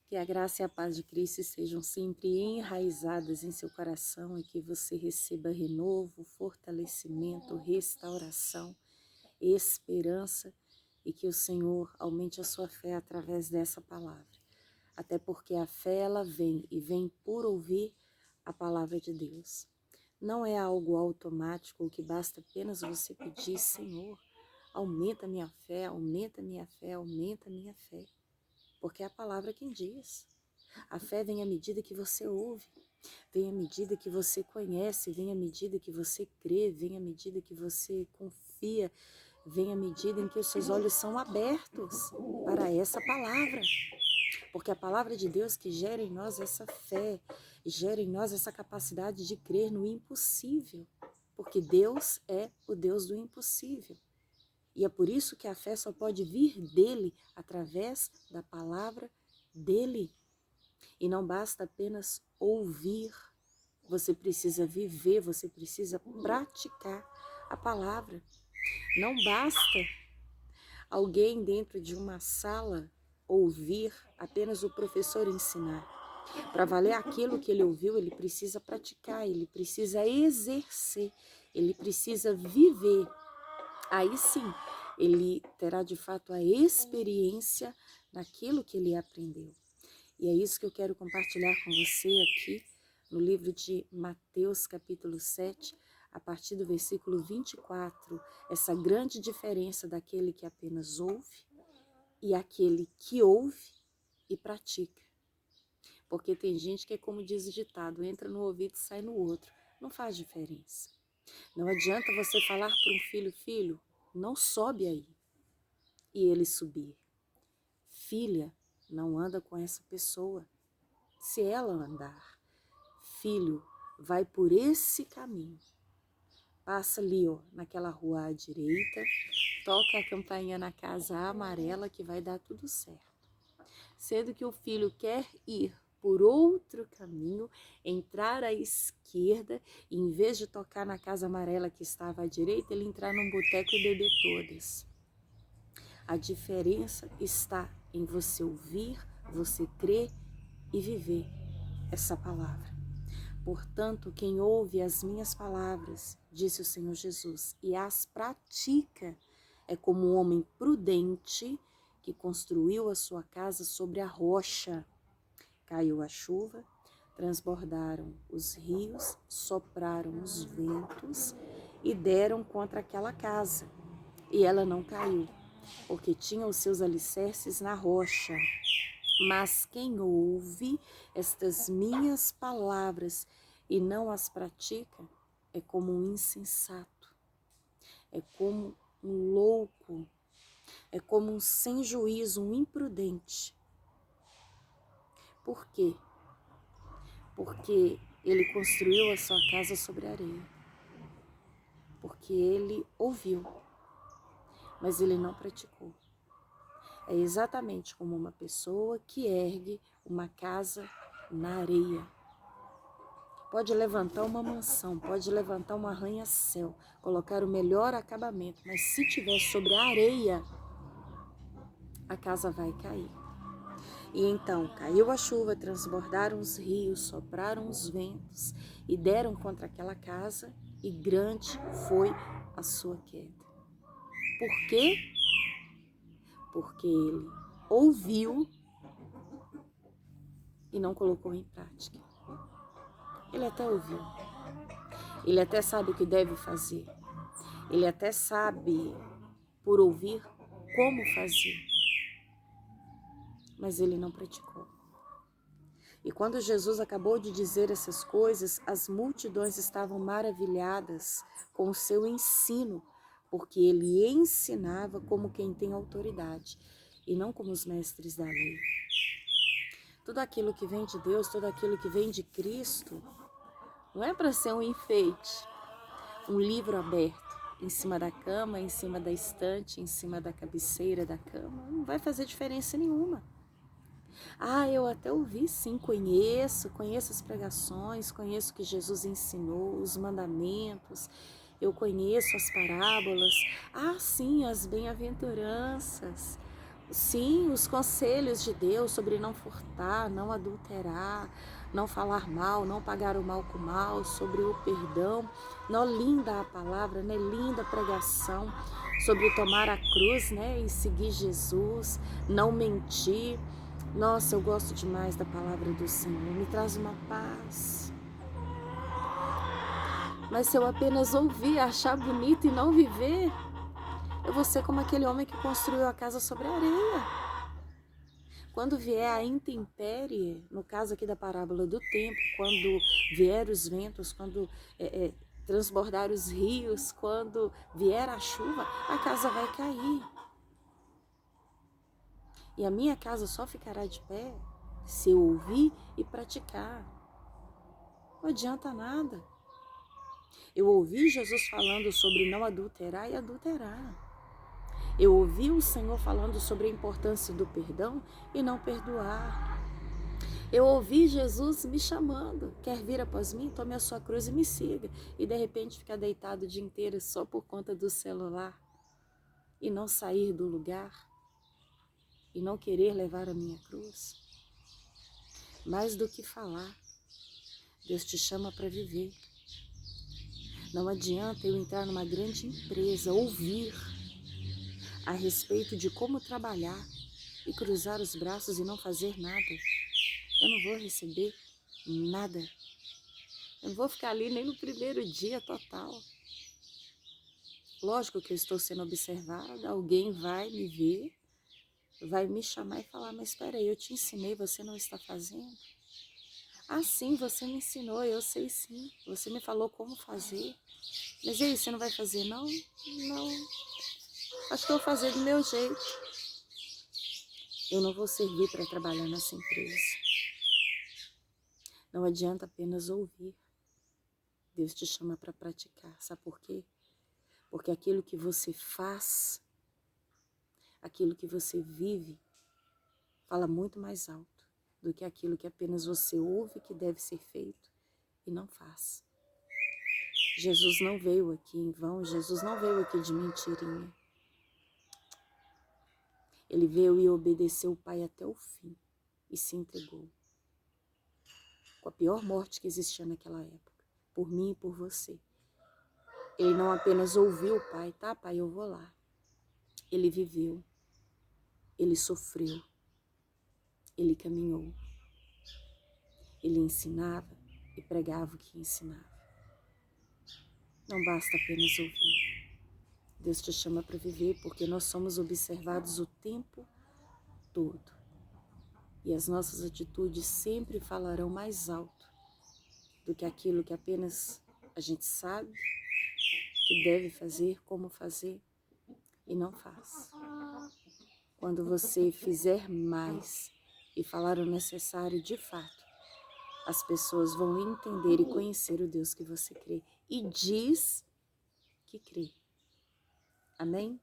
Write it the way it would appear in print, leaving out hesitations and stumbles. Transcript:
Que a graça e a paz de Cristo estejam sempre enraizadas em seu coração e que você receba renovo, fortalecimento, restauração, esperança e que o Senhor aumente a sua fé através dessa palavra. Até porque a fé ela vem e vem por ouvir a palavra de Deus. Não é algo automático ou que basta apenas você pedir, Senhor, aumenta minha fé, aumenta minha fé, aumenta minha fé. Porque é a palavra quem diz. A fé vem à medida que você ouve, vem à medida que você conhece, vem à medida que você crê, vem à medida que você confia, vem à medida em que os seus olhos são abertos para essa palavra. Porque a palavra de Deus que gera em nós essa fé, gera em nós essa capacidade de crer no impossível. Porque Deus é o Deus do impossível. E é por isso que a fé só pode vir dele, através da palavra dele. E não basta apenas ouvir, você precisa viver, você precisa praticar a palavra. Não basta alguém dentro de uma sala ouvir apenas o professor ensinar. Para valer aquilo que ele ouviu, ele precisa praticar, ele precisa exercer, ele precisa viver. Aí sim, ele terá de fato a experiência naquilo que ele aprendeu. E é isso que eu quero compartilhar com você aqui no livro de Mateus, capítulo 7, a partir do versículo 24, essa grande diferença daquele que apenas ouve e aquele que ouve e pratica. Porque tem gente que é como diz o ditado, entra no ouvido e sai no outro. Não faz diferença. Não adianta você falar para um filho, filho, não sobe aí, e ele subir. Filha, não anda com essa pessoa. Se ela andar, filho, vai por esse caminho. Passa ali, ó, naquela rua à direita, toca a campainha na casa amarela que vai dar tudo certo. Sendo que o filho quer ir por outro caminho, entrar à esquerda, e em vez de tocar na casa amarela que estava à direita, ele entrar num boteco e beber todas. A diferença está em você ouvir, você crer e viver essa palavra. Portanto, quem ouve as minhas palavras, disse o Senhor Jesus, e as pratica, é como um homem prudente que construiu a sua casa sobre a rocha. Caiu a chuva, transbordaram os rios, sopraram os ventos e deram contra aquela casa. E ela não caiu, porque tinha os seus alicerces na rocha. Mas quem ouve estas minhas palavras e não as pratica, é como um insensato, é como um louco, é como um sem juízo, um imprudente. Por quê? Porque ele construiu a sua casa sobre a areia. Porque ele ouviu, mas ele não praticou. É exatamente como uma pessoa que ergue uma casa na areia. Pode levantar uma mansão, pode levantar um arranha-céu, colocar o melhor acabamento, mas se tiver sobre a areia, a casa vai cair. E então caiu a chuva, transbordaram os rios, sopraram os ventos e deram contra aquela casa, e grande foi a sua queda. Por quê? Porque ele ouviu e não colocou em prática. Ele até ouviu, ele até sabe o que deve fazer, ele até sabe, por ouvir, como fazer, mas ele não praticou. E quando Jesus acabou de dizer essas coisas, as multidões estavam maravilhadas com o seu ensino, porque ele ensinava como quem tem autoridade e não como os mestres da lei. Tudo aquilo que vem de Deus, tudo aquilo que vem de Cristo, não é para ser um enfeite, um livro aberto em cima da cama, em cima da estante, em cima da cabeceira da cama. Não vai fazer diferença nenhuma. Ah, eu até ouvi sim, conheço as pregações, conheço o que Jesus ensinou, os mandamentos, eu conheço as parábolas. Ah, sim, as bem-aventuranças. Sim, os conselhos de Deus sobre não furtar, não adulterar, não falar mal, não pagar o mal com o mal, sobre o perdão. Não, linda a palavra, né? Linda a pregação sobre tomar a cruz, né? E seguir Jesus, não mentir. Nossa, eu gosto demais da palavra do Senhor, me traz uma paz. Mas se eu apenas ouvir, achar bonito e não viver, eu vou ser como aquele homem que construiu a casa sobre a areia. Quando vier a intempérie, no caso aqui da parábola do tempo, quando vier os ventos, quando transbordar os rios, quando vier a chuva, a casa vai cair. E a minha casa só ficará de pé se eu ouvir e praticar. Não adianta nada. Eu ouvi Jesus falando sobre não adulterar e adulterar. Eu ouvi o Senhor falando sobre a importância do perdão e não perdoar. Eu ouvi Jesus me chamando, quer vir após mim? Tome a sua cruz e me siga. E de repente ficar deitado o dia inteiro só por conta do celular e não sair do lugar e não querer levar a minha cruz. Mais do que falar, Deus te chama para viver. Não adianta eu entrar numa grande empresa, ouvir a respeito de como trabalhar e cruzar os braços e não fazer nada. Eu não vou receber nada. Eu não vou ficar ali nem no primeiro dia total. Lógico que eu estou sendo observada, alguém vai me ver, vai me chamar e falar, mas espera aí, eu te ensinei, você não está fazendo? Ah, sim, você me ensinou, eu sei sim, você me falou como fazer. Mas e aí, você não vai fazer não? Não, acho que eu vou fazer do meu jeito. Eu não vou servir para trabalhar nessa empresa. Não adianta apenas ouvir. Deus te chama para praticar, sabe por quê? Porque aquilo que você faz, aquilo que você vive, fala muito mais alto do que aquilo que apenas você ouve que deve ser feito e não faz. Jesus não veio aqui em vão, Jesus não veio aqui de mentirinha. Ele veio e obedeceu o Pai até o fim e se entregou. Com a pior morte que existia naquela época, por mim e por você. Ele não apenas ouviu o Pai, tá, Pai, eu vou lá. Ele viveu, ele sofreu, ele caminhou, ele ensinava e pregava o que ensinava. Não basta apenas ouvir. Deus te chama para viver porque nós somos observados o tempo todo. E as nossas atitudes sempre falarão mais alto do que aquilo que apenas a gente sabe que deve fazer, como fazer e não faz. Quando você fizer mais e falar o necessário de fato, as pessoas vão entender e conhecer o Deus que você crê e diz que crê. Amém?